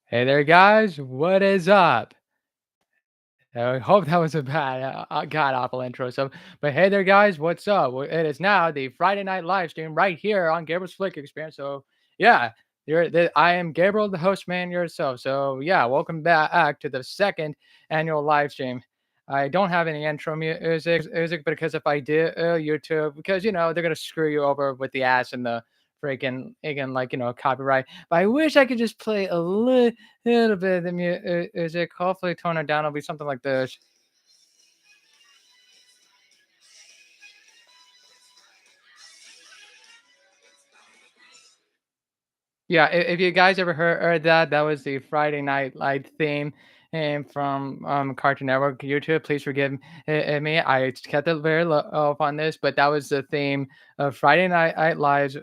Hey there, guys. What is up? I hope that was a bad, god awful intro. But hey there, guys. What's up? It is now the Friday night live stream right here on Gabriel's Flick Experience. Yeah, I am Gabriel, the host man yourself. Yeah, welcome back to the second annual live stream. I don't have any intro music because if I did, YouTube, because they're gonna screw you over with the ass and the freaking again, like copyright. But I wish I could just play a little bit of the music. Hopefully, tone it down. It'll be something like this. Yeah, if you guys ever heard that, that was the Friday Night Light theme and from Cartoon Network YouTube. Please forgive me. I kept it very low up on this, but that was the theme of Friday Night Live's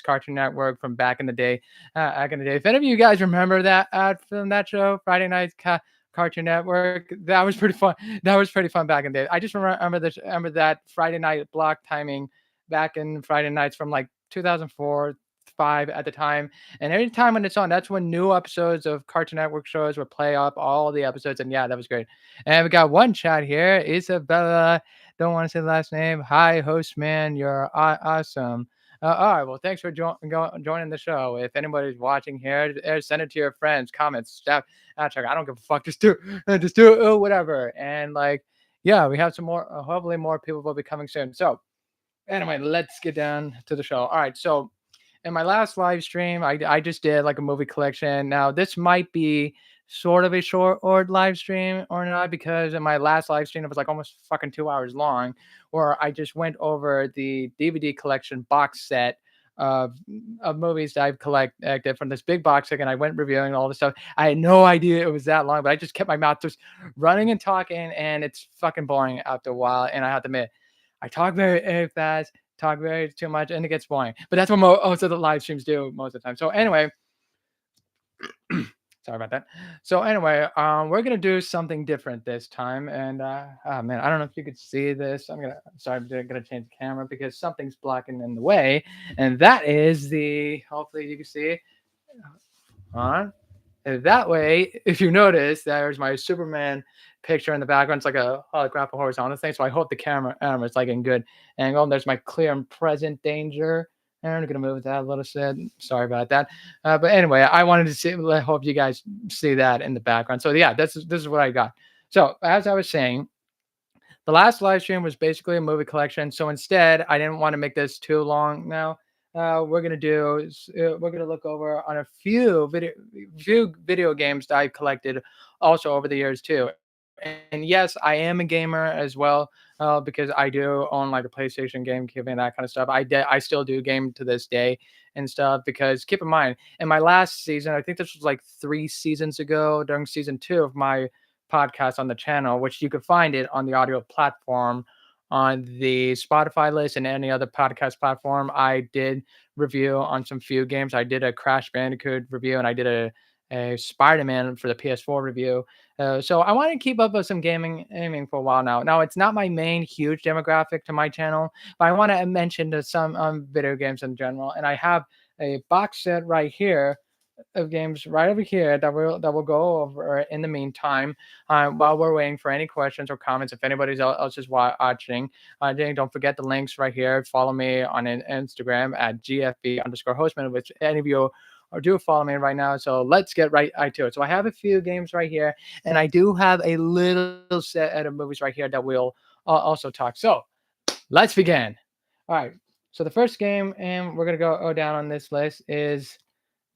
Cartoon Network from back in the day. Back in the day. If any of you guys remember that from that show, Friday Night Cartoon Network, that was pretty fun. That was pretty fun back in the day. I just remember that Friday night block timing back in Friday nights from like 2004 five at the time. And every time when it's on, that's when new episodes of Cartoon Network shows would play up all the episodes. And yeah, that was great. And we got one chat here. Isabella, don't want to say the last name. Hi, host man. You're awesome. All right. Well, thanks for joining the show. If anybody's watching here, send it to your friends, comments, stuff. I don't give a fuck. Just do whatever. And like, yeah, we have some more. Hopefully, more people will be coming soon. So, anyway, let's get down to the show. All right. So, in my last live stream, I just did like a movie collection. Now this might be sort of a short or live stream or not because in my last live stream it was like almost fucking 2 hours long, where I just went over the DVD collection box set of movies that I've collected from this big box set, and I went reviewing all the stuff. I had no idea it was that long, but I just kept my mouth just running and talking, and it's fucking boring after a while. And I have to admit, I talk very fast, talk very too much, and it gets boring. But that's what most of the live streams do most of the time. So anyway, sorry about that. So anyway, we're gonna do something different this time. And oh man, I don't know if you could see this. I'm gonna change the camera because something's blocking in the way, and that is the. Hopefully you can see. On. And that way, if you notice, there's my Superman picture in the background. It's like a holographic horizontal thing. So I hope the camera is like in good angle. And there's my clear and present danger. And I'm gonna move that a little bit. Sorry about that. But anyway, I wanted to see. I hope you guys see that in the background. So yeah, this is what I got. So as I was saying, the last live stream was basically a movie collection. So instead, I didn't want to make this too long now. We're gonna look over on a few video games that I collected also over the years too. And yes, I am a gamer as well because I do own like a PlayStation, GameCube, and that kind of stuff. I still do game to this day and stuff because keep in mind, in my last season, I think this was like 3 seasons ago during season 2 of my podcast on the channel, which you could find it on the audio platform on the Spotify list and any other podcast platform. I did review on some few games. I did a Crash Bandicoot review and I did a Spider-Man for the PS4 review. So I want to keep up with some gaming for a while now. Now it's not my main huge demographic to my channel, but I want to mention to some video games in general. And I have a box set right here of games right over here that we'll go over in the meantime while we're waiting for any questions or comments. If anybody else is watching, don't forget the links right here. Follow me on Instagram at gfb_hostman, which any of you or do follow me right now. So let's get right to it. So I have a few games right here, and I do have a little set of movies right here that we'll also talk. So let's begin. All right. So the first game, and we're gonna go down on this list is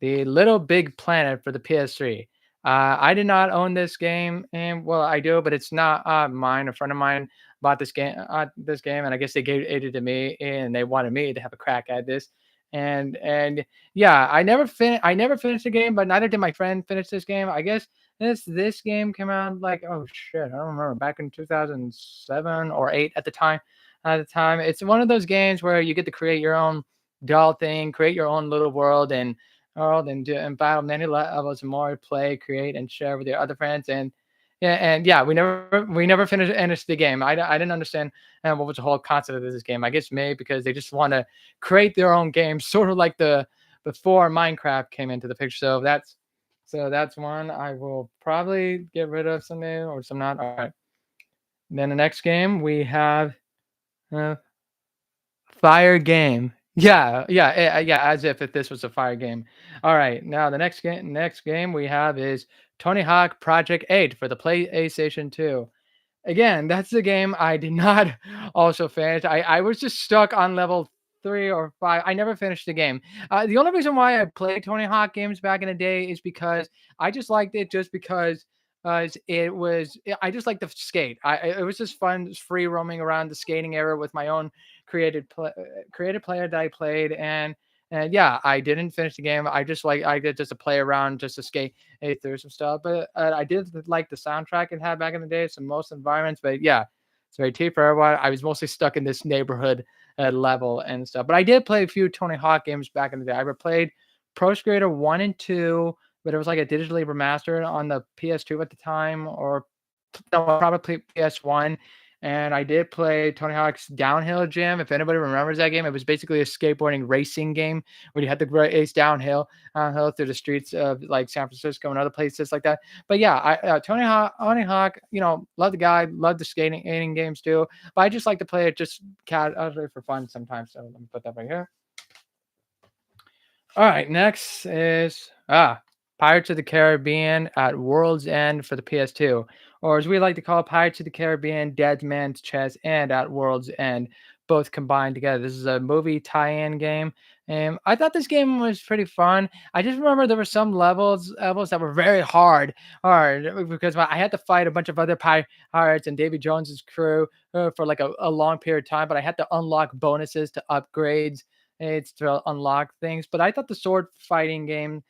the Little Big Planet for the PS3. I did not own this game, and well, I do, but it's not mine. A friend of mine bought this game, and I guess they gave it to me, and they wanted me to have a crack at this. And yeah, I never finished the game, but neither did my friend finish this game. I guess this game came out like oh shit, I don't remember back in 2007 or 8 at the time. It's one of those games where you get to create your own doll thing, create your own little world and battle many levels and more, play, create, and share with your other friends. And we never finished the game. I didn't understand what was the whole concept of this game. I guess maybe because they just want to create their own game, sort of like the before Minecraft came into the picture. So So that's one I will probably get rid of someday or some not. All right. Then the next game we have uh, Fire game. Yeah, yeah, yeah. As if this was a fire game. All right. Now the next game we have is Tony Hawk Project 8 for the PlayStation 2. Again, that's the game I did not also finish. I was just stuck on level 3 or 5. I never finished the game. The only reason why I played Tony Hawk games back in the day is because I just liked it just because I just like to skate. It was just fun, just free roaming around the skating area with my own created player that I played, and yeah, I didn't finish the game. I did just to play around, just to skate through some stuff. But I did like the soundtrack it had back in the day, some most environments. But yeah, it's very cheap for everyone. I was mostly stuck in this neighborhood level and stuff. But I did play a few Tony Hawk games back in the day. I played Pro Skater 1 and 2, but it was like a digitally remastered on the PS2 at the time, or no, probably PS1. And I did play Tony Hawk's Downhill Jam. If anybody remembers that game, it was basically a skateboarding racing game where you had to race downhill through the streets of like San Francisco and other places like that. But yeah, Tony Hawk, love the guy, love the skating games too. But I just like to play it just casually for fun sometimes. So let me put that right here. All right, next is Pirates of the Caribbean at World's End for the PS2, or as we like to call it, Pirates of the Caribbean, Dead Man's Chest, and at World's End, both combined together. This is a movie tie-in game, and I thought this game was pretty fun. I just remember there were some levels that were very hard because I had to fight a bunch of other pirates and Davy Jones's crew for like a long period of time, but I had to unlock bonuses to upgrades. It's to unlock things. But I thought the sword fighting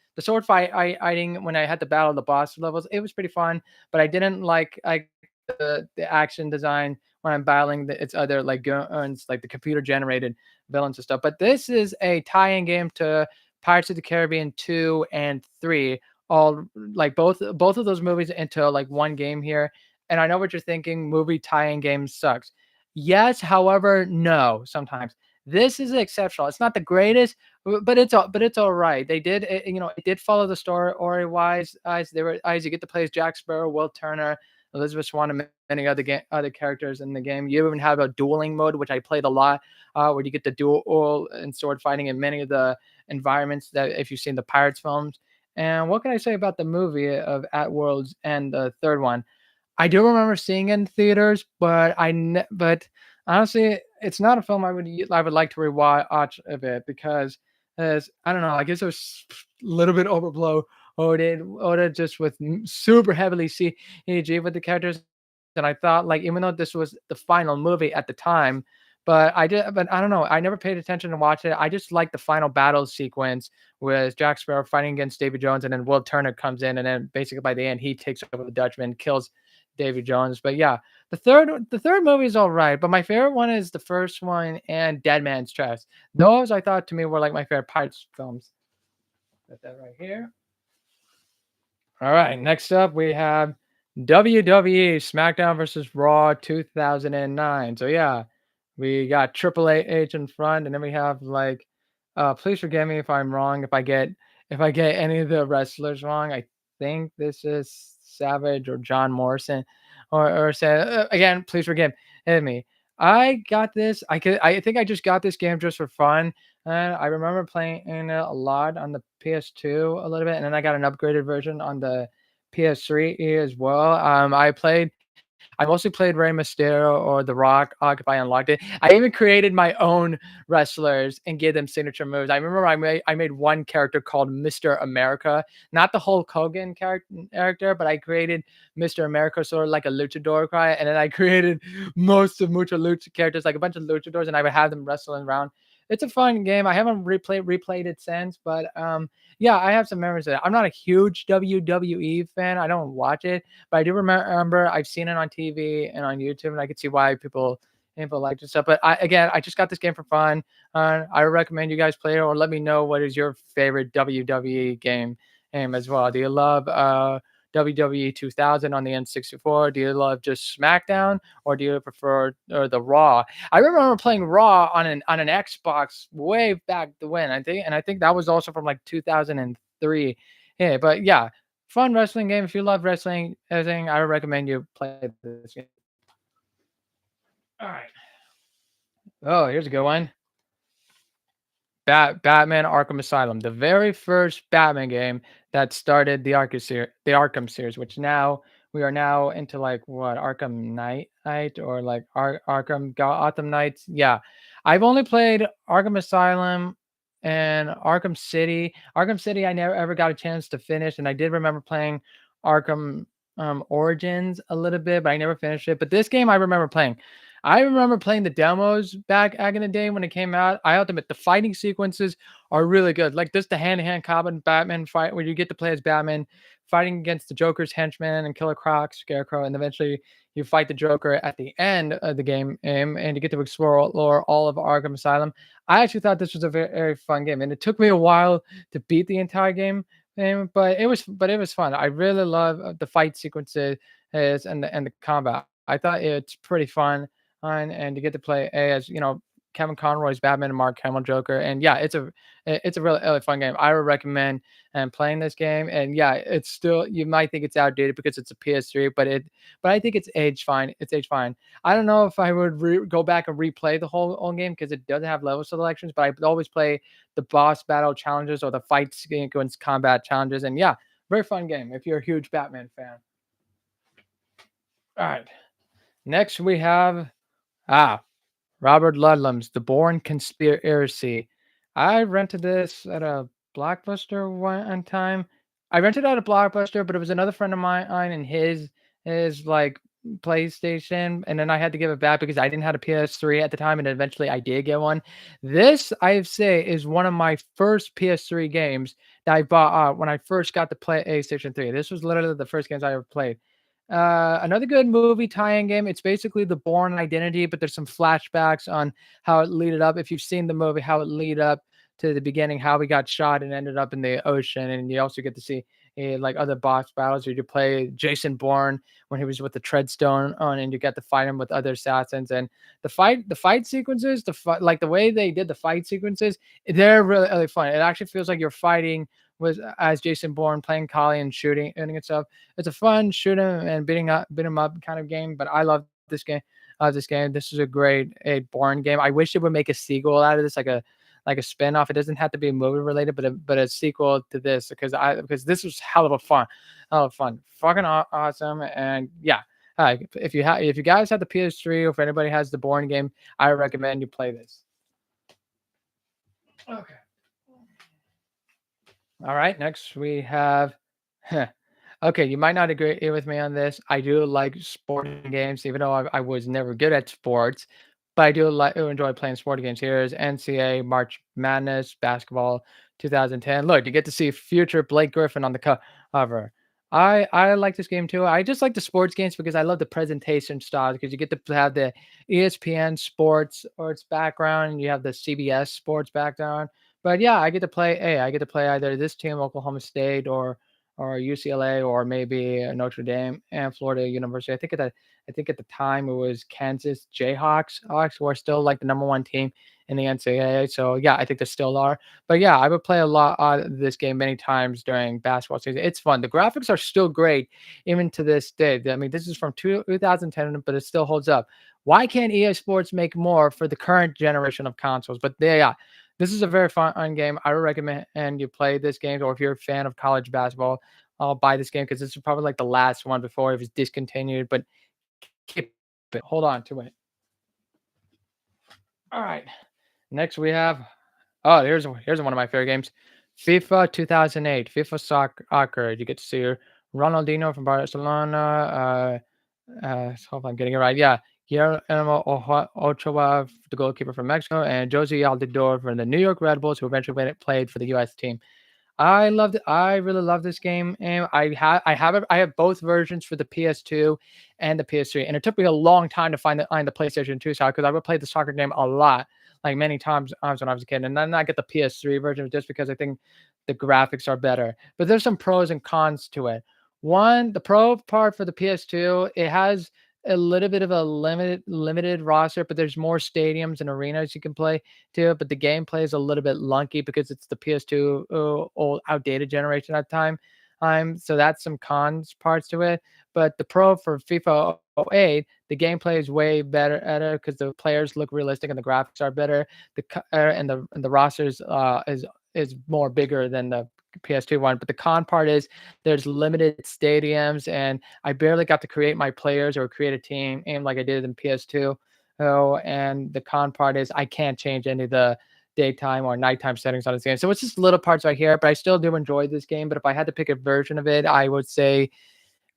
when I had to battle the boss levels, it was pretty fun. But I didn't like the action design when I'm battling its other like guns, like the computer generated villains and stuff. But this is a tie-in game to Pirates of the Caribbean 2 and 3, all like both of those movies into like one game here. And I know what you're thinking, movie tie-in game sucks. Yes, however, no, sometimes. This is exceptional. It's not the greatest, but it's all right. It did follow the story wise. You get to play as Jack Sparrow, Will Turner, Elizabeth Swann, and many other characters in the game. You even have a dueling mode, which I played a lot, where you get to duel and sword fighting in many of the environments that if you've seen the Pirates films. And what can I say about the movie of At Worlds and the third one? I do remember seeing it in theaters, but honestly, it's not a film I would like to rewatch of it because as I don't know, I guess it was a little bit overbloated just with super heavily CG with the characters, and I thought like even though this was the final movie at the time, but I don't know, I never paid attention to watch it. I just like the final battle sequence with Jack Sparrow fighting against Davy Jones, and then Will Turner comes in, and then basically by the end he takes over the Dutchman, kills Davy Jones. But yeah, the third movie is all right, but my favorite one is the first one and Dead Man's Chest. Those I thought to me were like my favorite Pirates films. Put that right here. All right, next up we have WWE SmackDown versus Raw 2009. So yeah, we got Triple H in front, and then we have like, please forgive me if I'm wrong. If I get any of the wrestlers wrong, I think this is Savage or John Morrison, or say again. Please forgive me. I got this. I think I just got this game just for fun. And I remember playing it a lot on the PS2 a little bit, and then I got an upgraded version on the PS3 as well. I mostly played Rey Mysterio or The Rock if I unlocked it. I even created my own wrestlers and gave them signature moves. I remember I made one character called Mr. America, not the Hulk Hogan character, but I created Mr. America, sort of like a luchador cry, and then I created most of mucho lucha characters, like a bunch of luchadors, and I would have them wrestling around. It's a fun game. I haven't replayed it since, but yeah, I have some memories of it. I'm not a huge WWE fan. I don't watch it, but I do remember I've seen it on TV and on YouTube, and I can see why people like this stuff. But I just got this game for fun. I recommend you guys play it, or let me know what is your favorite WWE game as well. Do you love WWE 2000 on the N64? Do you love just SmackDown, or do you prefer the Raw? I remember playing Raw on an Xbox way back when. I think that was also from like 2003. Yeah, but yeah, fun wrestling game. If you love wrestling, everything, I would recommend you play this game. All right. Oh, here's a good one. Batman Arkham Asylum, the very first Batman game that started the Arkham series, which now we are now into like what Arkham Knight or like Arkham Gotham Knights. Yeah, I've only played Arkham Asylum and Arkham City. Arkham City, I never ever got a chance to finish, and I did remember playing Arkham Origins a little bit, but I never finished it. But this game, I remember playing. I remember playing the demos back in the day when it came out. I have to admit, the fighting sequences are really good. Like this, the hand-to-hand combat Batman fight where you get to play as Batman fighting against the Joker's henchmen and Killer Croc, Scarecrow, and eventually you fight the Joker at the end of the game, and you get to explore all of Arkham Asylum. I actually thought this was a very, very fun game, and it took me a while to beat the entire game, but it was fun. I really love the fight sequences and the combat. I thought it's pretty fun and you get to play as Kevin Conroy's Batman and Mark Hamill Joker. And yeah, it's a really, really fun game. I would recommend playing this game. And yeah, it's still, you might think it's outdated because it's a PS3, but I think it's aged fine. It's aged fine. I don't know if I would go back and replay the whole game because it doesn't have level selections, but I would always play the boss battle challenges or the fight sequence combat challenges. And yeah, very fun game if you're a huge Batman fan. All right. Next we have Ah, Robert Ludlum's The Bourne Conspiracy. I rented this at a Blockbuster one time. I rented it at a Blockbuster, but it was another friend of mine and his like PlayStation, and then I had to give it back because I didn't have a PS3 at the time, and eventually I did get one. This I say is one of my first PS3 games that I bought when I first got the PlayStation 3. This was literally the first games I ever played. Another good movie tie-in game. It's basically the Bourne Identity, but there's some flashbacks on how it leaded up. If you've seen the movie, how it lead up to the beginning, how he got shot and ended up in the ocean, and you also get to see like other boss battles. Where you play Jason Bourne when he was with the Treadstone on, and you get to fight him with other assassins. And the fight sequences, like the way they did the fight sequences, they're really, really fun. It actually feels like you're fighting was as Jason Bourne playing Collie and shooting and stuff. It's a fun shoot 'em and beat 'em up kind of game, but I love this game. This game. This is a great a Bourne game. I wish it would make a sequel out of this, like a spin-off. It doesn't have to be movie related, but a sequel to this because this was hell of fun, fucking awesome, and yeah. If you guys have the PS3 or if anybody has the Bourne game, I recommend you play this. Okay. All right, next we have okay, you might not agree with me on this. I do like sporting games, even though I was never good at sports, but I do like enjoy playing sporting games. Here is NCAA March Madness Basketball 2010. Look, you get to see future Blake Griffin on the cover. I like this game too. I just like the sports games because I love the presentation style because you get to have the ESPN sports or its background, and you have the CBS sports background. But yeah, I get to play either this team, Oklahoma State, or UCLA, or maybe Notre Dame and Florida University. I think at the time it was Kansas Jayhawks, who are still like the number one team in the NCAA. So yeah, I think they still are. But yeah, I would play a lot of this game many times during basketball season. It's fun. The graphics are still great even to this day. I mean, this is from 2010, but it still holds up. Why can't EA Sports make more for the current generation of consoles? But yeah, this is a very fun game. I would recommend and you play this game, or if you're a fan of college basketball, I'll buy this game because this is probably like the last one before it was discontinued. But keep it. Hold on to it. All right. Next we have here's one of my favorite games, FIFA 2008, FIFA Soccer. You get to see Ronaldinho from Barcelona. Hope I'm getting it right. Yeah, Guillermo Ochoa, the goalkeeper from Mexico, and Josie Altidore from the New York Red Bulls, who eventually played for the U.S. team. I loved it. I really love this game, and I have both versions for the PS2 and the PS3, and it took me a long time to find the PlayStation 2 side because I would play the soccer game a lot, like many times when I was a kid, and then I get the PS3 version just because I think the graphics are better. But there's some pros and cons to it. One, the pro part for the PS2, it has a little bit of a limited roster, but there's more stadiums and arenas you can play too. But the gameplay is a little bit lunky because it's the PS2 old outdated generation at the time. So that's some cons parts to it. But the pro for FIFA 08, the gameplay is way better because the players look realistic and the graphics are better. And the rosters is more bigger than the PS2 one. But the con part is there's limited stadiums, and I barely got to create my players or create a team and like I did in PS2. Oh, and the con part is I can't change any of the daytime or nighttime settings on this game. So it's just little parts right here, but I still do enjoy this game. But if I had to pick a version of it, I would say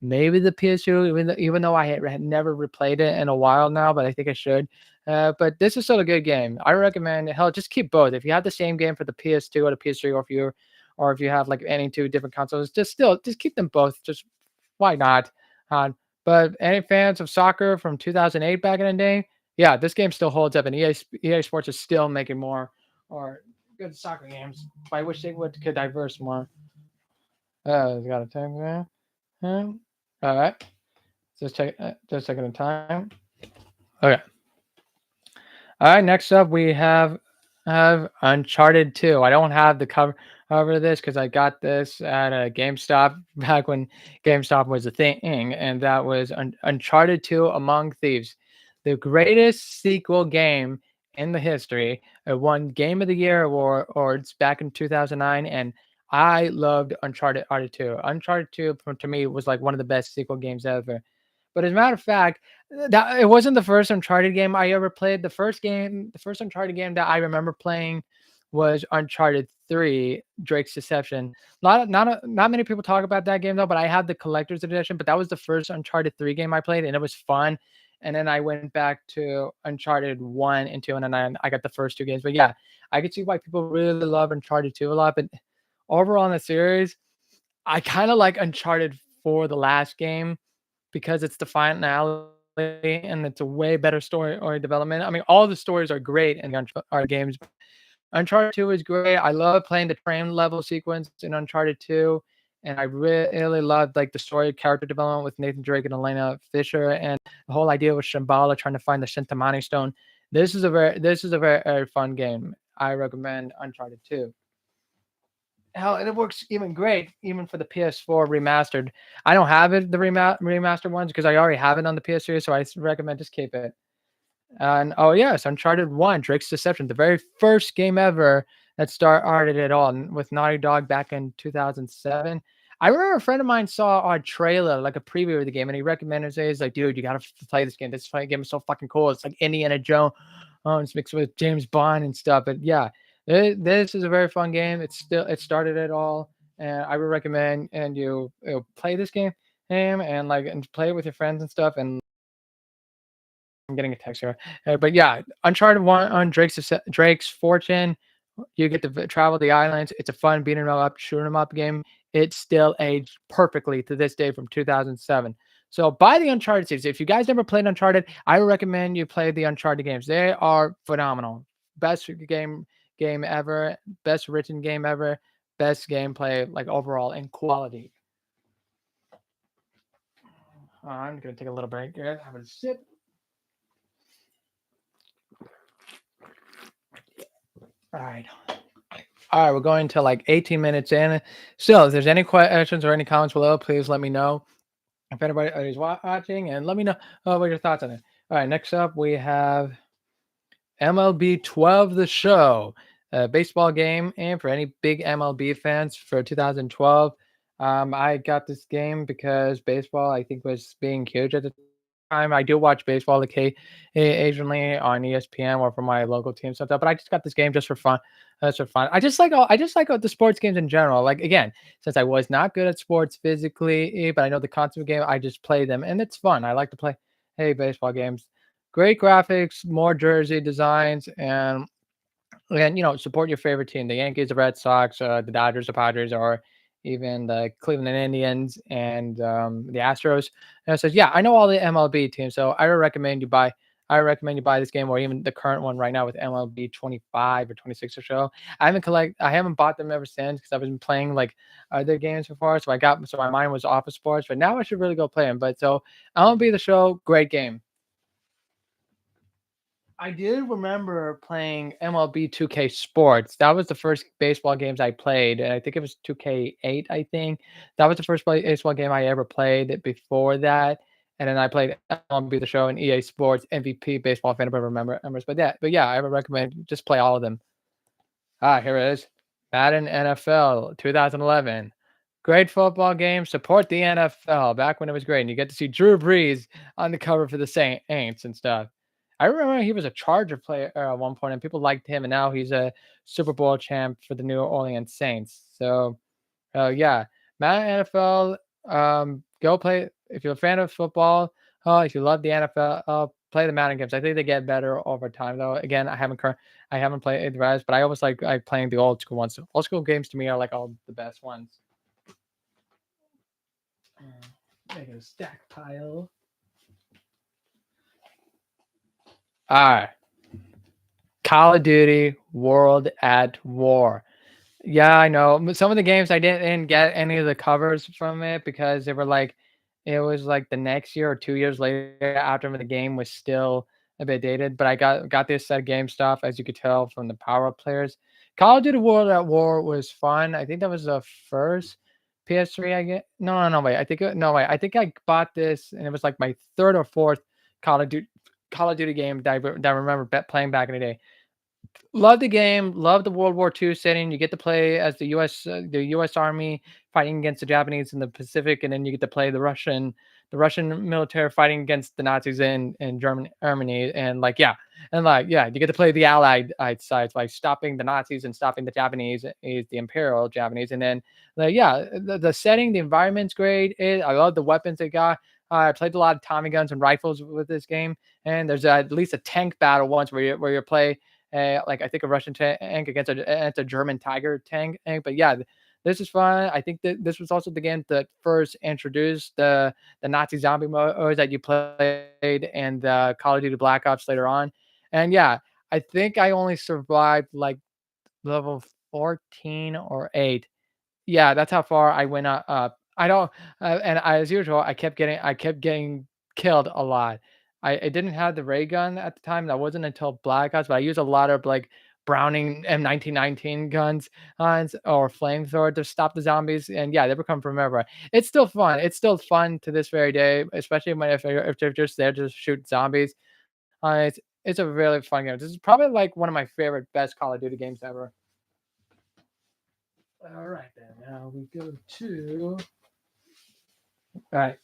maybe the PS2, even though I had never replayed it in a while now, but I think I should. But this is still a good game. I recommend hell, just keep both. If you have the same game for the PS2 or the PS3, or if you have like any two different consoles, just keep them both. Just why not? Uh, but any fans of soccer from 2008 back in the day, yeah, this game still holds up, and EA Sports is still making more or good soccer games. I wish they would could diverse more. It's got a time there. All right, just taking the time. Okay. All right, next up we have Uncharted 2. I don't have the cover of this because I got this at a GameStop back when GameStop was a thing, and that was Uncharted 2 Among Thieves, the greatest sequel game in the history. It won Game of the Year awards back in 2009, and I loved Uncharted 2. Uncharted 2 to me was like one of the best sequel games ever. But as a matter of fact, that it wasn't the first Uncharted game I ever played. The first Uncharted game that I remember playing was Uncharted 3, Drake's Deception. Not many people talk about that game though, but I had the collector's edition. But that was the first Uncharted 3 game I played, and it was fun. And then I went back to Uncharted 1 and 2, and then I got the first two games. But yeah, I could see why people really love Uncharted 2 a lot. But overall in the series, I kind of like Uncharted 4, the last game, because it's the finale and it's a way better story or development. I mean, all the stories are great in the Uncharted games. Uncharted 2 is great. I love playing the train level sequence in Uncharted 2. And I really loved like the story character development with Nathan Drake and Elena Fisher, and the whole idea with Shambhala trying to find the Shintamani stone. This is a very fun game. I recommend Uncharted 2. Hell, and it works even great, even for the PS4 remastered. I don't have it, the remastered ones, because I already have it on the PS3, so recommend just keep it. And oh yes, Uncharted 1, Drake's Deception, the very first game ever that started it all with Naughty Dog back in 2007. I remember a friend of mine saw a trailer, like a preview of the game, and he recommended it. He's like, dude, you gotta play this game. This game is so fucking cool. It's like Indiana Jones it's mixed with James Bond and stuff. But yeah, this is a very fun game. It started it all, and I would recommend and you play this game and play it with your friends and stuff. And I'm getting a text here. But yeah, Uncharted 1 on Drake's Fortune. You get to travel the islands. It's a fun beating 'em up, shooting 'em up game. It still aged perfectly to this day from 2007. So buy the Uncharted series. If you guys never played Uncharted, I recommend you play the Uncharted games. They are phenomenal. Best game ever. Best written game ever. Best gameplay like overall and quality. I'm gonna take a little break here. Have a sip. All right. All right, we're going to like 18 minutes in. Still, if there's any questions or any comments below, please let me know. If anybody is watching, and let me know what your thoughts on it. All right, next up we have MLB 12 The Show, a baseball game, and for any big MLB fans for 2012. I got this game because baseball, I think, was being huge at the time. I do watch baseball occasionally on ESPN or for my local team stuff, but I just got this game just for fun. That's for fun. I just like the sports games in general. Like again, since I was not good at sports physically, but I know the concept of game, I just play them and it's fun. I like to play baseball games. Great graphics, more jersey designs, and support your favorite team, the Yankees, the Red Sox, the Dodgers, the Padres, or even the Cleveland Indians and the Astros. And it says, yeah, I know all the MLB teams, so I recommend you buy this game, or even the current one right now with MLB 25 or 26 or so. I haven't bought them ever since because I've been playing like other games before, so my mind was off of sports. But now I should really go play them. But so MLB The Show, great game. I did remember playing MLB 2K Sports. That was the first baseball games I played, and I think it was 2K8, I think. That was the first baseball game I ever played before that. And then I played MLB The Show and EA Sports MVP baseball if anybody remembers. But yeah, I would recommend just play all of them. Here it is. Madden NFL 2011. Great football game. Support the NFL back when it was great. And you get to see Drew Brees on the cover for the Saints and stuff. I remember he was a Charger player at one point, and people liked him. And now he's a Super Bowl champ for the New Orleans Saints. So, yeah, Madden NFL. Go play if you're a fan of football. If you love the NFL, play the Madden games. I think they get better over time, though. Again, I haven't played the rest, but I always like playing the old school ones. Old school games to me are like all the best ones. Make a stack pile. All right. Call of Duty World at War. Yeah, I know. Some of the games I didn't get any of the covers from it because they were like, it was like the next year or 2 years later after the game was still a bit dated. But I got this set of game stuff, as you could tell from the Power Up players. Call of Duty World at War was fun. I think that was the first PS3 I get. No, wait. No, wait. I think I bought this and it was like my third or fourth Call of Duty game that I remember playing back in the day. Love the game. Love the World War II setting. You get to play as the U.S. Army fighting against the Japanese in the Pacific, and then you get to play the Russian military fighting against the Nazis in Germany, and you get to play the Allied sides, like stopping the Nazis and stopping the Japanese, is the Imperial Japanese, and then the setting, the environment's great. I love the weapons they got. I played a lot of Tommy guns and rifles with this game, and there's at least a tank battle once where you play like I think a Russian tank against a German Tiger tank. But yeah, this is fun. I think that this was also the game that first introduced the Nazi zombie modes that you played and the Call of Duty Black Ops later on. And yeah, I think I only survived like level 14 or 8. Yeah, that's how far I went up. I don't, and as usual, I kept getting killed a lot. I didn't have the ray gun at the time. That wasn't until Black Ops, but I used a lot of like Browning M1919 guns or flamethrower to stop the zombies. And yeah, they become from everywhere. It's still fun. It's still fun to this very day, especially if they're just there to shoot zombies. It's a really fun game. This is probably like one of my favorite best Call of Duty games ever. All right, then. Now we go to. All right.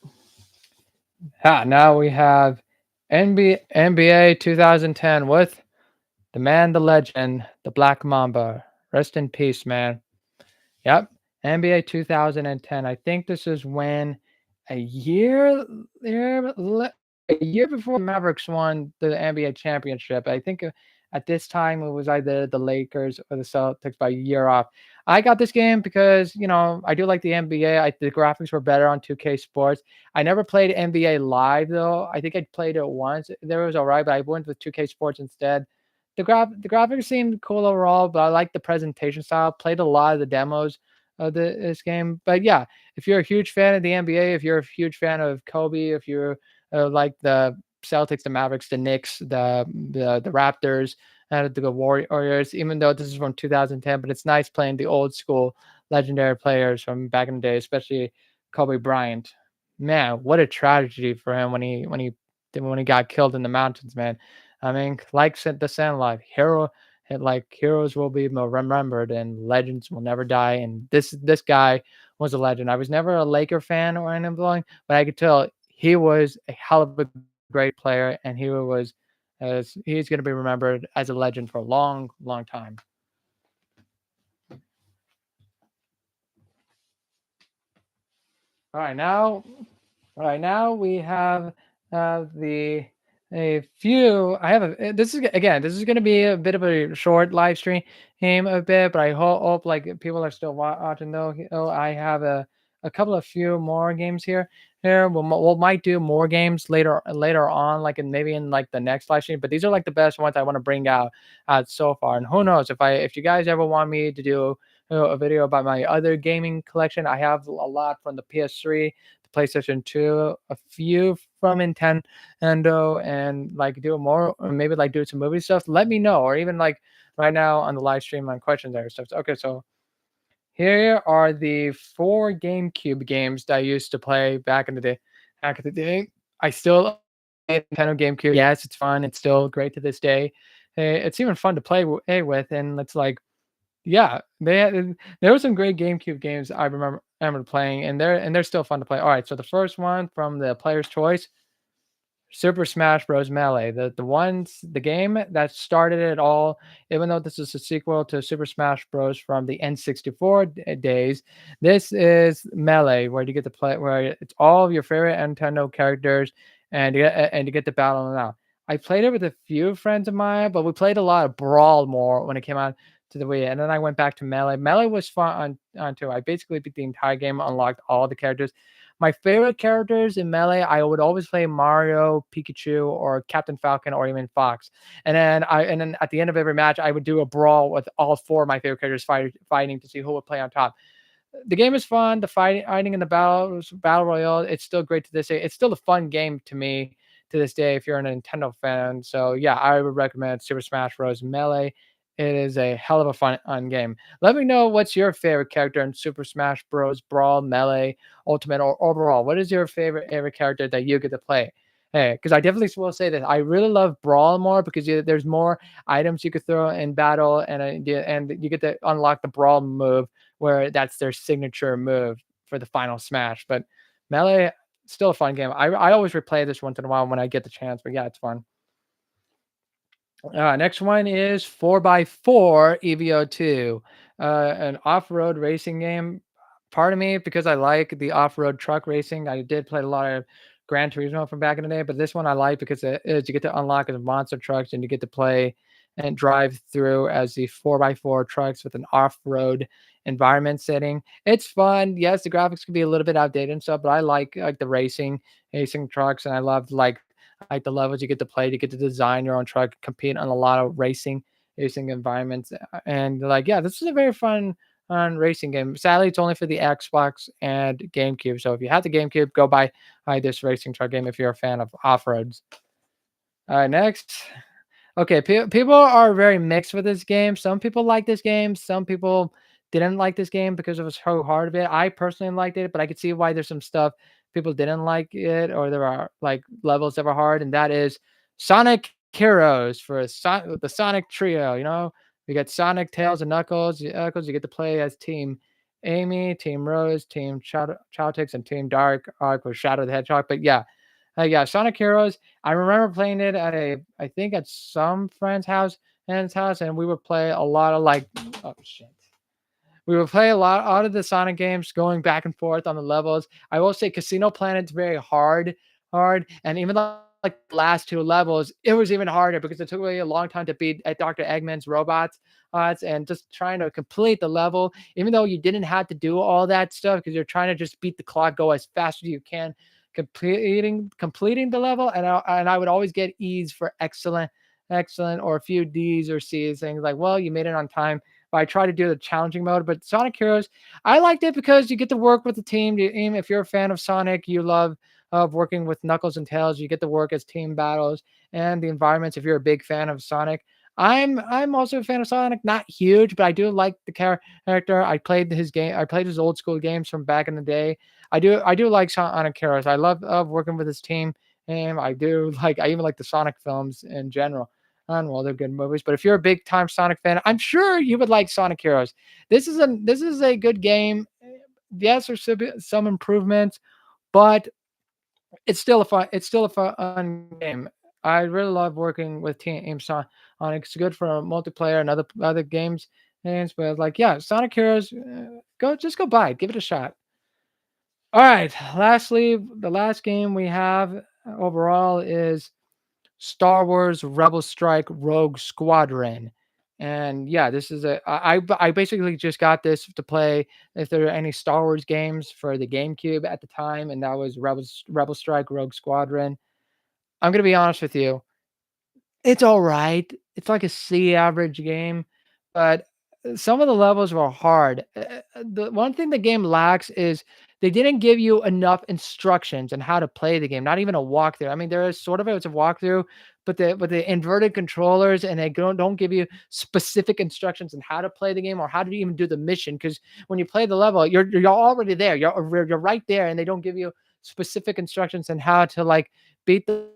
Now we have NBA 2010 with the man, the legend, the Black Mamba. Rest in peace, man. Yep. NBA 2010. I think this is when a year a year before Mavericks won the NBA championship. I think at this time it was either the Lakers or the Celtics by a year off. I got this game because I do like the NBA. The graphics were better on 2K Sports. I never played NBA Live though. I think I played it once. There was alright, but I went with 2K Sports instead. The graphics seemed cool overall, but I like the presentation style. Played a lot of the demos of this game. But yeah, if you're a huge fan of the NBA, if you're a huge fan of Kobe, if you're like the Celtics, the Mavericks, the Knicks, the Raptors, and the Warriors, even though this is from 2010, but it's nice playing the old school legendary players from back in the day, especially Kobe Bryant. Man, what a tragedy for him when he got killed in the mountains, man. I mean, like the Sandlot, heroes will be remembered and legends will never die. And this guy was a legend. I was never a Laker fan or anything, but I could tell he was a hell of a great player, and he's going to be remembered as a legend for a long, long time. All right, now All right, now we have the a few. I have a. This is again. This is going to be a bit of a short live stream a bit, but I hope like people are still watching though. I have a couple of few more games here. Here we'll might do more games later on, like maybe in like the next live stream. But these are like the best ones I want to bring out so far. And who knows if you guys ever want me to do a video about my other gaming collection. I have a lot from the PS3, the PlayStation 2, a few from Nintendo, and like do more, or maybe like do some movie stuff. Let me know, or even like right now on the live stream on questions and stuff. Okay, so here are the four GameCube games that I used to play back in the day. Back in the day, I still play Nintendo GameCube. Yes, it's fun. It's still great to this day. It's even fun to play with, and it's like, yeah, there were some great GameCube games I remember playing, and they're still fun to play. All right, so the first one from the player's choice, Super Smash Bros. Melee, the game that started it all. Even though this is a sequel to Super Smash Bros. From the N64 days, this is Melee, where you get to play, where it's all of your favorite Nintendo characters, and you get to battle them out. I played it with a few friends of mine, but we played a lot of Brawl more when it came out to the Wii, and then I went back to Melee. Melee was fun on too. I basically beat the entire game, unlocked all the characters. My favorite characters in Melee, I would always play Mario, Pikachu, or Captain Falcon, or even Fox. And then at the end of every match, I would do a brawl with all four of my favorite characters fighting to see who would play on top. The game is fun. The fighting in the battle royale, it's still great to this day. It's still a fun game to me to this day if you're a Nintendo fan. So yeah, I would recommend Super Smash Bros. Melee. It is a hell of a fun game. Let me know what's your favorite character in Super Smash Bros. Brawl, Melee, Ultimate, or overall. What is your favorite character that you get to play? Hey, because I definitely will say that I really love Brawl more because there's more items you could throw in battle, and you get to unlock the Brawl move where that's their signature move for the final smash. But Melee, still a fun game. I always replay this once in a while when I get the chance. But yeah, it's fun. Next one is 4x4 EVO2, an off-road racing game. Part of me, because I like the off-road truck racing, I did play a lot of Gran Turismo from back in the day, but this one I like because it is you get to unlock as monster trucks and you get to play and drive through as the 4x4 trucks with an off-road environment setting. It's fun. Yes, the graphics can be a little bit outdated and stuff, but I like the racing trucks, and I love like the levels you get to play, you get to design your own truck, compete on a lot of racing environments, and like yeah, this is a very fun racing game. Sadly, it's only for the Xbox and GameCube. So if you have the GameCube, go buy this racing truck game if you're a fan of off roads. All right, next. Okay, people are very mixed with this game. Some people like this game. Some people didn't like this game because it was so hard of it. I personally liked it, but I could see why there's some stuff people didn't like it, or there are like levels that were hard, and that is Sonic Heroes for the Sonic Trio. You know, you get Sonic, Tails, and Knuckles. Knuckles, you get to play as Team Amy, Team Rose, Team Chowtix, and Team Dark Arc with Shadow the Hedgehog. But yeah, Sonic Heroes. I remember playing it I think at some friend's house and his house, and we would play a lot of like, oh shit. We would play a lot out of the Sonic games, going back and forth on the levels. I will say Casino Planet's very hard, and even like the last two levels, it was even harder because it took me a long time to beat at Dr. Eggman's robots, and just trying to complete the level, even though you didn't have to do all that stuff because you're trying to just beat the clock, go as fast as you can, completing the level, and I would always get E's for excellent, or a few D's or C's, things like, well, you made it on time. But I try to do the challenging mode. But Sonic Heroes, I liked it because you get to work with the team. If you're a fan of Sonic, you love of working with Knuckles and Tails. You get to work as team battles and the environments. If you're a big fan of Sonic, I'm also a fan of Sonic. Not huge, but I do like the character. I played his game. I played his old school games from back in the day. I do like Sonic Heroes. I love working with his team, and I even like the Sonic films in general. And well, they're good movies. But if you're a big time Sonic fan, I'm sure you would like Sonic Heroes. This is a good game. Yes, there's some improvements, but it's still a fun game. I really love working with Team Sonic. It's good for multiplayer and other games, but like yeah, Sonic Heroes, go buy it, give it a shot. All right. Lastly, the last game we have overall is Star Wars Rebel Strike Rogue Squadron. And yeah, this is I basically just got this to play if there are any Star Wars games for the GameCube at the time, and that was Rebel Strike Rogue Squadron. I'm gonna be honest with you, it's all right. It's like a C average game, but some of the levels were hard. The one thing the game lacks is they didn't give you enough instructions on how to play the game. Not even a walkthrough. I mean, there is sort of it's a walkthrough, but the inverted controllers and they don't give you specific instructions on how to play the game or how to even do the mission. Because when you play the level, you're already there. You're right there, and they don't give you specific instructions on how to like beat the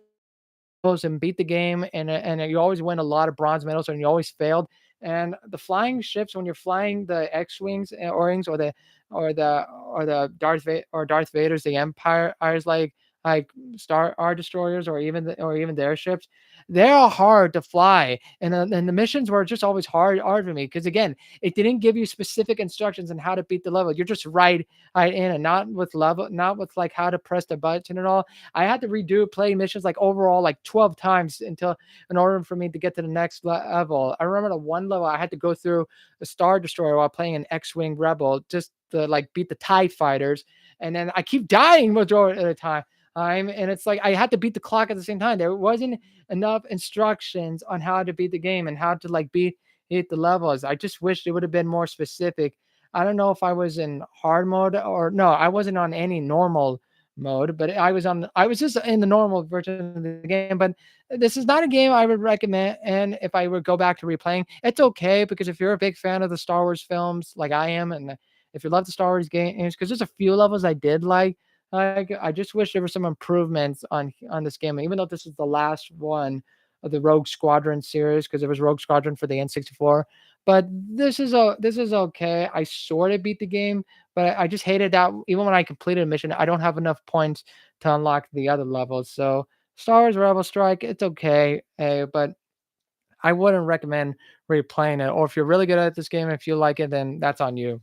and beat the game, and you always win a lot of bronze medals, and you always failed. And the flying ships, when you're flying the X-wings or wings, or the Darth Vader's, the Empire, is like Star destroyers, or even their ships, they're hard to fly, and the missions were just always hard for me because again, it didn't give you specific instructions on how to beat the level. You're just right in, and not with like how to press the button and all. I had to redo play missions like overall like 12 times until in order for me to get to the next level. I remember the one level I had to go through a Star Destroyer while playing an X-wing Rebel just to like beat the TIE fighters, and then I keep dying majority of the time. And it's like I had to beat the clock at the same time. There wasn't enough instructions on how to beat the game and how to like beat the levels. I just wish it would have been more specific. I don't know if I was in hard mode or no, I wasn't on any normal mode, but I was just in the normal version of the game. But this is not a game I would recommend. And if I would go back to replaying, it's okay because if you're a big fan of the Star Wars films like I am, and if you love the Star Wars games, because there's a few levels I did like I just wish there were some improvements on this game. Even though this is the last one of the Rogue Squadron series, because there was Rogue Squadron for the N64. But this is okay. I sort of beat the game, but I just hated that even when I completed a mission, I don't have enough points to unlock the other levels. So Star Wars Rebel Strike, it's okay, but I wouldn't recommend replaying it. Or if you're really good at this game, if you like it, then that's on you.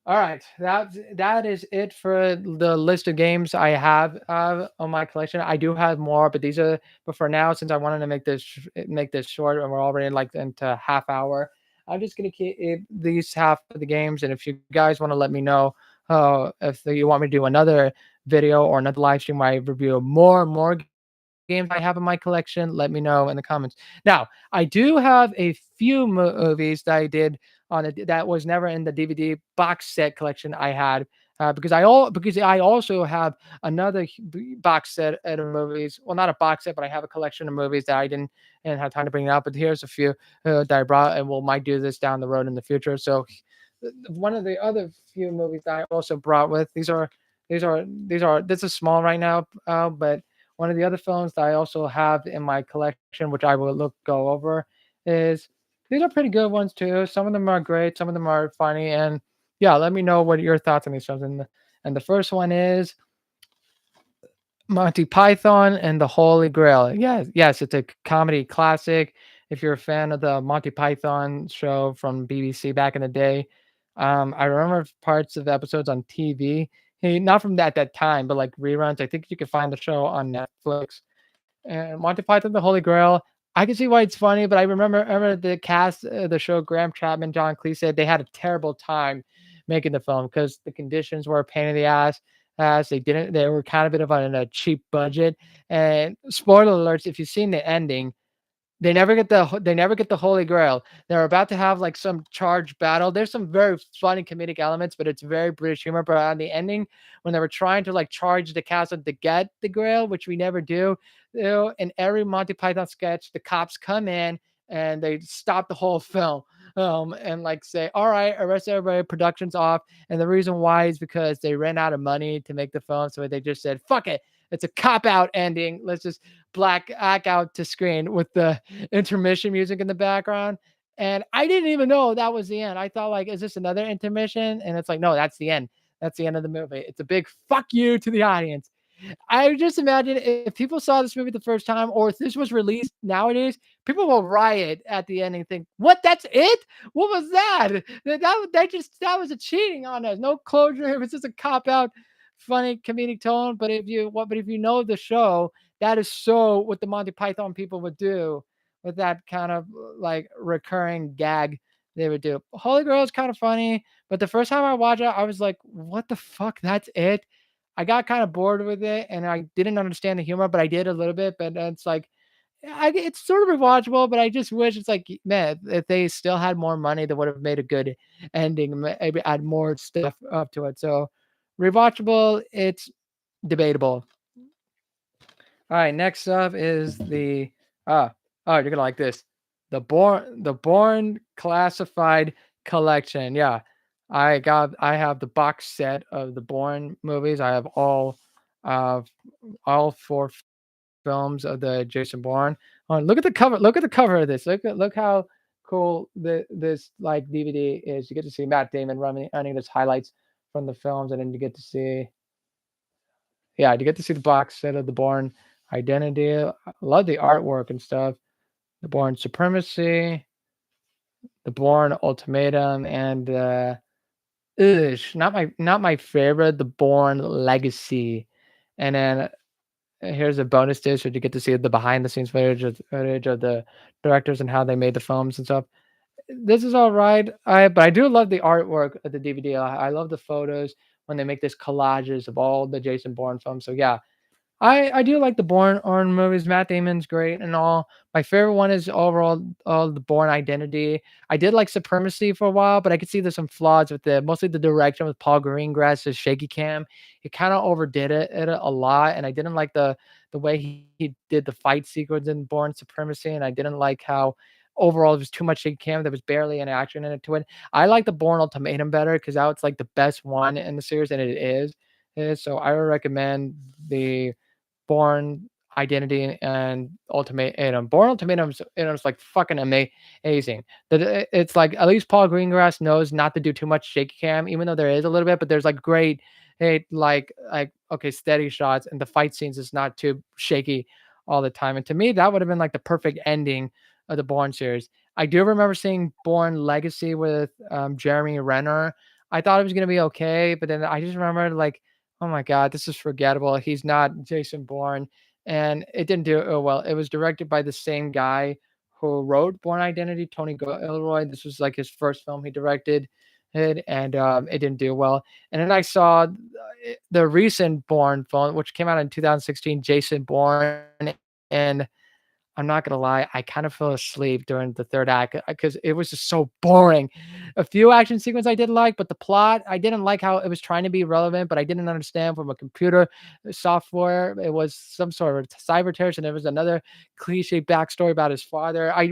All right, that is it for the list of games I have on my collection. I do have more, but but for now, since I wanted to make this short, and we're already like into half hour, I'm just gonna keep these half of the games. And if you guys want to let me know, if you want me to do another video or another live stream where I review more games I have in my collection, let me know in the comments. Now, I do have a few movies that I did that was never in the DVD box set collection I had. Because I also have another box set of movies. Well, not a box set, but I have a collection of movies that I didn't have time to bring it up. But here's a few that I brought, and we'll might do this down the road in the future. So, one of the other few movies that I also brought with this is small right now, but one of the other films that I also have in my collection, which I will go over, is these are pretty good ones too. Some of them are great, some of them are funny, and yeah, let me know what your thoughts on these films. And the first one is Monty Python and the Holy Grail. Yes, yes, it's a comedy classic. If you're a fan of the Monty Python show from BBC back in the day, I remember parts of the episodes on TV. Hey, not from that time, but like reruns. I think you can find the show on Netflix. And Monty Python, the Holy Grail. I can see why it's funny, but I remember the cast of the show, Graham Chapman, John Cleese, said they had a terrible time making the film because the conditions were a pain in the ass. As they were kind of bit of on a cheap budget. And spoiler alerts, if you've seen the ending, they never get the Holy Grail. They're about to have like some charged battle. There's some very funny comedic elements, but it's very British humor. But on the ending, when they were trying to like charge the castle to get the Grail, which we never do, in every Monty Python sketch, the cops come in and they stop the whole film. And like say, all right, arrest everybody, production's off. And the reason why is because they ran out of money to make the film. So they just said, fuck it. It's a cop out ending. Let's just black out to screen with the intermission music in the background. And I didn't even know that was the end. I thought like, is this another intermission? And it's like, no, that's the end. That's the end of the movie. It's a big fuck you to the audience. I just imagine if people saw this movie the first time, or if this was released nowadays, people will riot at the end and think, "What? That's it? What was that? That was a cheating on us. No closure. It was just a cop out, funny comedic tone." But if you know the show, that is so what the Monty Python people would do with that kind of like recurring gag they would do. Holy Grail is kind of funny, but the first time I watched it, I was like, "What the fuck? That's it." I got kind of bored with it and I didn't understand the humor, but I did a little bit. But it's like, it's sort of rewatchable, but I just wish it's like, man, if they still had more money, they would have made a good ending, maybe add more stuff up to it. So rewatchable, it's debatable. All right, next up is the ah you're gonna like this. The Born Classified Collection. Yeah. I have the box set of the Born movies. I have uh all four films of the Jason Bourne. Look at the cover. Look at the cover of this. Look how cool this like DVD is. You get to see Matt Damon running his highlights from the films, and then you get to see yeah, you get to see the box set of the Bourne Identity. I love the artwork and stuff. The Bourne Supremacy, the Bourne Ultimatum, and not my favorite, the Bourne Legacy. And then here's a bonus disc where you get to see the behind the scenes footage of the directors and how they made the films and stuff. This is all right. But I do love the artwork of the DVD. I love the photos when they make these collages of all the Jason Bourne films. So yeah, I do like the Bourne movies. Matt Damon's great and all. My favorite one is overall all the Bourne Identity. I did like Supremacy for a while, but I could see there's some flaws with the mostly the direction with Paul Greengrass's shaky cam. He kind of overdid it a lot, and I didn't like the way he did the fight sequence in Bourne Supremacy, and I didn't like how overall it was too much shaky cam. There was barely any action in it to it. I like the Bourne Ultimatum better because now it's like the best one in the series, and it is. So I would recommend the Born Identity and Ultimatum. Born Ultimatum's like fucking amazing. It's like at least Paul Greengrass knows not to do too much shaky cam, even though there is a little bit, but there's like great, like okay steady shots, and the fight scenes is not too shaky all the time. And to me, that would have been like the perfect ending of the Bourne series. I do remember seeing Bourne Legacy with Jeremy Renner. I thought it was gonna be okay, but then I just remembered like, oh my god, this is forgettable. He's not Jason Bourne, and it didn't do well. It was directed by the same guy who wrote Bourne Identity, Tony Gilroy. This was like his first film he directed, and it didn't do well. And then I saw the recent Bourne film, which came out in 2016, Jason Bourne, and I'm not gonna lie, I kind of fell asleep during the third act because it was just so boring. A few action sequences I did like, but the plot, I didn't like how it was trying to be relevant, but I didn't understand from a computer software. It was some sort of cyber terrorist, and there was another cliche backstory about his father. I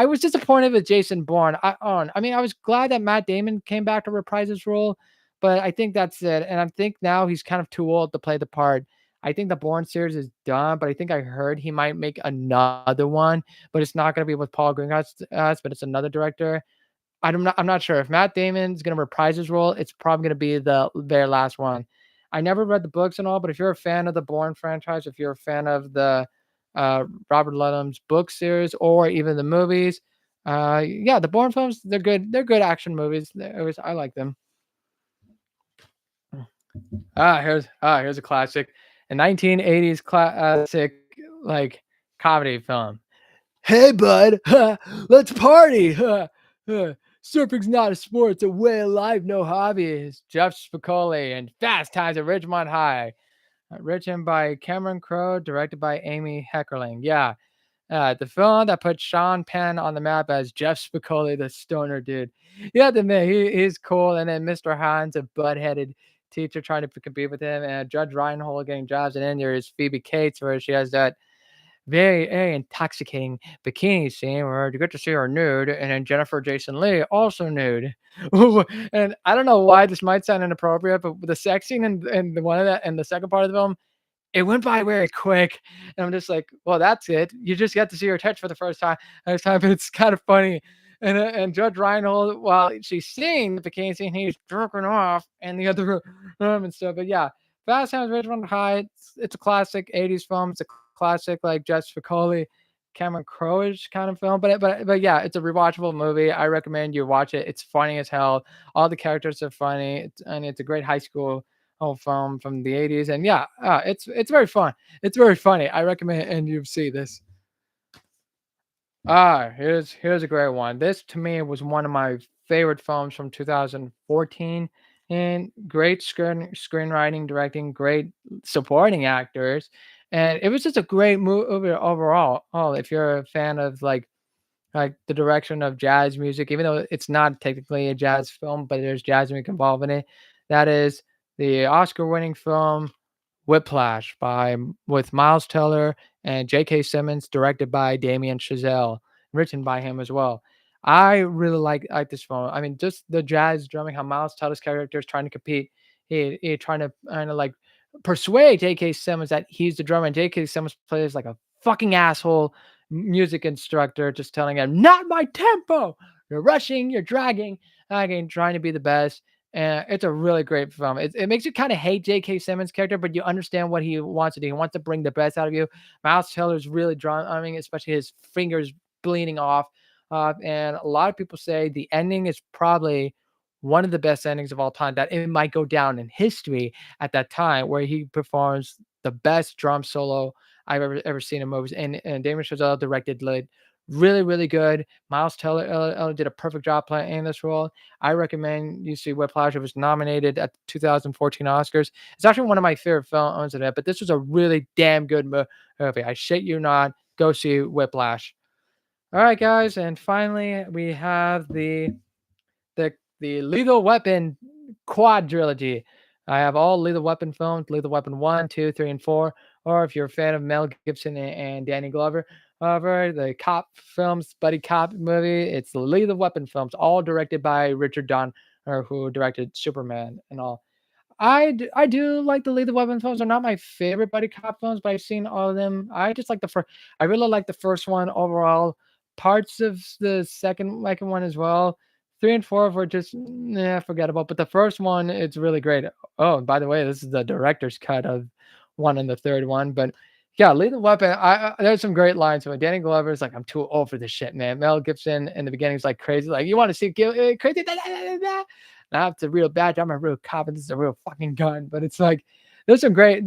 was disappointed with Jason Bourne. I mean, I was glad that Matt Damon came back to reprise his role, but I think that's it. And I think now he's kind of too old to play the part. I think the Bourne series is done, but I think I heard he might make another one, but it's not going to be with Paul Greengrass, but it's another director. I'm not sure if Matt Damon's going to reprise his role. It's probably going to be the their last one. I never read the books and all, but if you're a fan of the Bourne franchise, if you're a fan of the Robert Ludlum's book series or even the movies, yeah, the Bourne films they're good. They're good action movies. I like them. Here's a classic, a 1980s classic like comedy film. Hey, bud, let's party. Surfing's not a sport; it's a way of life, no hobby. It's Jeff Spicoli and Fast Times at Ridgemont High, written by Cameron Crowe, directed by Amy Heckerling. Yeah, the film that put Sean Penn on the map as Jeff Spicoli, the stoner dude. Yeah, the man, he's cool. And then Mr. Hans, a butt-headed teacher trying to compete with him, and Judge Reinhold getting jobs. And then there's Phoebe Cates, where she has that very intoxicating bikini scene where you get to see her nude, and then Jennifer Jason Leigh also nude. And I don't know why this might sound inappropriate, but the sex scene in the one of that and the second part of the film, it went by very quick, and I'm just like, "Well, that's it. You just get to see her touch for the first time, but it's kind of funny." And Judge Reinhold, while she's seeing the bikini scene, he's jerking off in the other room and stuff. But yeah, Fast Times at Ridgemont High. It's a classic '80s film. It's a classic like Jeff Spicoli, Cameron Crowe-ish kind of film. But yeah, it's a rewatchable movie. I recommend you watch it. It's funny as hell. All the characters are funny, and it's a great high school film from the '80s. And yeah, it's very fun. It's very funny. I recommend and you see this. Here's a great one. This to me was one of my favorite films from 2014. And great screenwriting, directing, great supporting actors. and it was just a great movie overall. Oh, if you're a fan of like the direction of jazz music, even though it's not technically a jazz film, but there's jazz music involved in it. That is the Oscar-winning film Whiplash with Miles Teller and J.K. Simmons, directed by Damien Chazelle, written by him as well. I really like this film. I mean, just the jazz drumming, how Miles Teller's character is trying to compete. He trying to kind of like persuade J.K. Simmons that he's the drummer, and J.K. Simmons plays like a fucking asshole music instructor, just telling him, "Not my tempo. You're rushing. You're dragging. Again, trying to be the best." And it's a really great film. It makes you kind of hate J.K. Simmons' character, but you understand what he wants to do. He wants to bring the best out of you. Miles Teller's really drawn. I mean, especially his fingers bleeding off. And a lot of people say the ending is probably one of the best endings of all time. That it might go down in history at that time, where he performs the best drum solo I've ever seen in movies. And Damien Chazelle directed, like, really good. Miles Teller did a perfect job playing this role. I recommend you see Whiplash. It was nominated at the 2014 Oscars. It's actually one of my favorite films in it, but this was a really damn good movie. I shit you not. Go see Whiplash. All right, guys, and finally we have the Lethal Weapon quadrilogy. I have all Lethal Weapon films: Lethal Weapon 1, 2, 3, and 4. Or if you're a fan of Mel Gibson and Danny Glover, the cop films, buddy cop movie, it's the Lethal Weapon films, all directed by Richard Donner, who directed Superman and all. I do like the Lethal Weapon films. They're not my favorite buddy cop films, but I've seen all of them. I just like the first. I really like the first one overall. Parts of the second one as well. 3 and 4 were just forgettable, but the first one, it's really great. Oh, and by the way, this is the director's cut of one and the third one. But yeah, Lethal Weapon. There's some great lines. So Danny Glover's like, "I'm too old for this shit, man." Mel Gibson in the beginning is like crazy, like, "You want to see crazy?" I have to real bad. I'm a real cop, and this is a real fucking gun. But it's like there's some great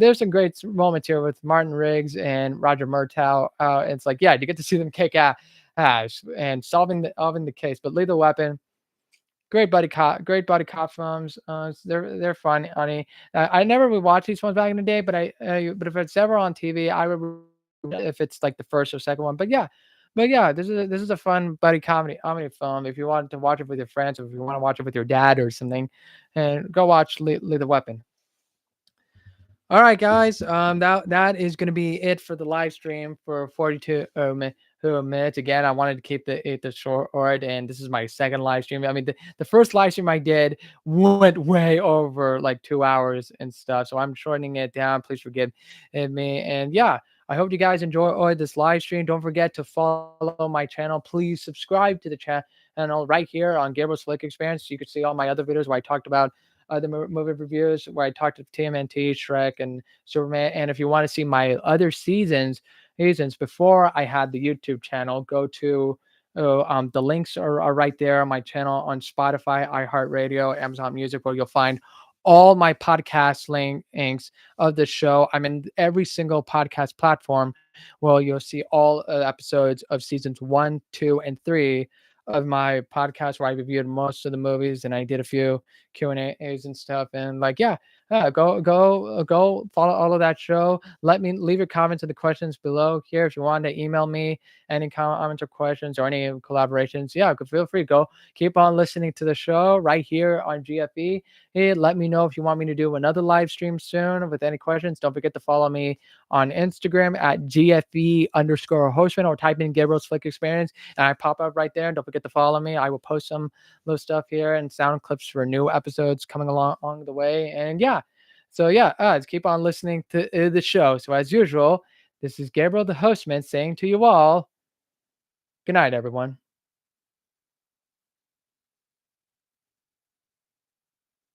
moments here with Martin Riggs and Roger Murtaugh. It's like, yeah, you get to see them kick ass and solving the case. But Lethal Weapon, great buddy cop films. They're fun, honey. I never would watch these ones back in the day, but if it's ever on TV, I would if it's like the first or second one. But yeah, this is a fun buddy comedy film. If you want to watch it with your friends, or if you want to watch it with your dad or something, and go watch Lethal Weapon. All right, guys. That is going to be it for the live stream for 42 minutes. Again, I wanted to keep the short, and this is my second live stream. I mean, the first live stream I did went way over like 2 hours and stuff, so I'm shortening it down. Please forgive me. And yeah, I hope you guys enjoy this live stream. Don't forget to follow my channel. Please subscribe to the channel right here on Gabriel's Flick Experience. You can see all my other videos where I talked about the movie reviews, where I talked to TMNT, Shrek, and Superman. And if you want to see my other seasons before I had the YouTube channel, go to the links are right there on my channel on Spotify, iHeartRadio, Amazon Music, where you'll find all my podcast links of the show. I'm in every single podcast platform. Well, you'll see all episodes of seasons 1, 2, and 3 of my podcast, where I reviewed most of the movies and I did a few Q&As and stuff. And like, yeah, go follow all of that show. Let me leave your comments in the questions below here. If you want to email me any comments or questions or any collaborations, yeah, feel free. Go keep on listening to the show right here on GFE. Hey, let me know if you want me to do another live stream soon with any questions. Don't forget to follow me on Instagram at GFE_hostman, or type in Gabriel's Flick Experience and I pop up right there. And don't forget to follow me. I will post some little stuff here and sound clips for new episodes coming along the way. And yeah, so yeah, let's keep on listening to the show. So as usual, this is Gabriel the Hostman saying to you all, good night, everyone.